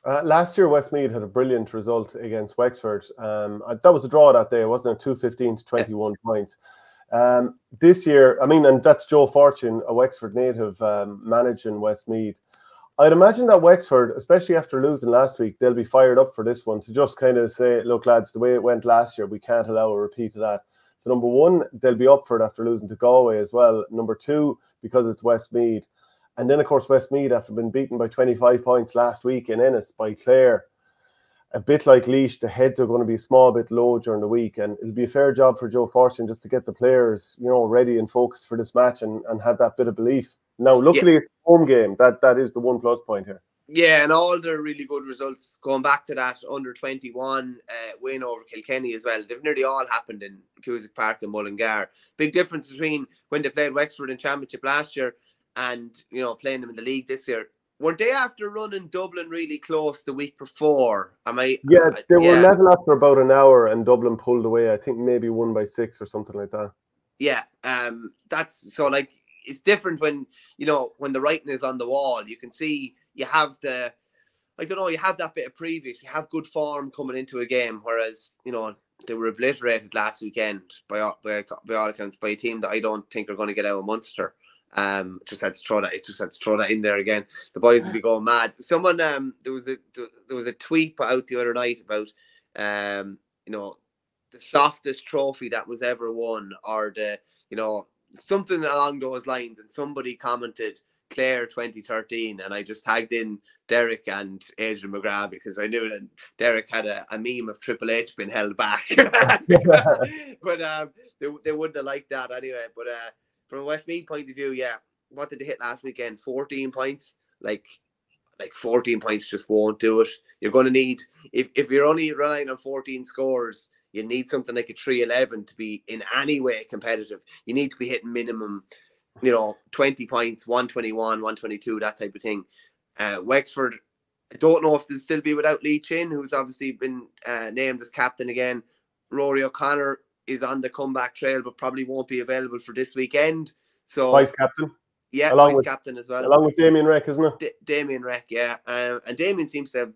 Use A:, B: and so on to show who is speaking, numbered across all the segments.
A: Last year, Westmeath had a brilliant result against Wexford. That was a draw that day, wasn't it? 215 to 21 points. This year, I mean, and that's Joe Fortune, a Wexford native, managing Westmeath. I'd imagine that Wexford, especially after losing last week, they'll be fired up for this one to just kind of say, look, lads, the way it went last year, we can't allow a repeat of that. So number one, they'll be up for it after losing to Galway as well. Number two, because it's Westmeath. And then, of course, Westmeath, after being beaten by 25 points last week in Ennis by Clare, a bit like Laois, the heads are going to be a small bit low during the week. And it'll be a fair job for Joe Fortune just to get the players, ready and focused for this match and have that bit of belief. Now, luckily, it's a home game. That is the one plus point here.
B: Yeah, and all the really good results going back to that under-21 win over Kilkenny as well. They've nearly all happened in Cusack Park and Mullingar. Big difference between when they played Wexford in Championship last year and, playing them in the league this year. Were they after running Dublin really close the week before?
A: They were level after about an hour and Dublin pulled away. I think maybe 1 by 6 or something like that.
B: Yeah, that's so like it's different when when the writing is on the wall. You can see you have you have that bit of previous. You have good form coming into a game, whereas they were obliterated last weekend by all accounts by a team that I don't think are going to get out of Munster. Just had to throw that in there again. The boys will be going mad. Someone there was a tweet put out the other night about the softest trophy that was ever won, or the something along those lines, and somebody commented Clare 2013, and I just tagged in Derek and Adrian McGrath because I knew that Derek had a meme of Triple H being held back. But they wouldn't have liked that anyway. But from a Westmeath point of view, what did they hit last weekend? 14 points. Like 14 points just won't do it. You're going to need, if you're only relying on 14 scores, you need something like a 3-11 to be in any way competitive. You need to be hitting minimum, 20 points, 121, 122, that type of thing. Wexford, I don't know if they'll still be without Lee Chin, who's obviously been named as captain again. Rory O'Connor is on the comeback trail, but probably won't be available for this weekend. So
A: vice captain.
B: Yeah, vice captain as well.
A: Along with Damien Reck, isn't it?
B: Damien Reck, yeah. And Damien seems to have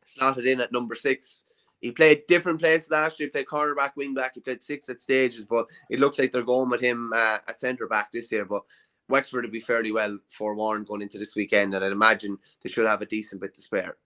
B: slotted in at number 6. He played different places last year. He played cornerback, wing back. He played 6 at stages, but it looks like they're going with him at centre back this year. But Wexford will be fairly well forewarned going into this weekend, and I'd imagine they should have a decent bit to spare.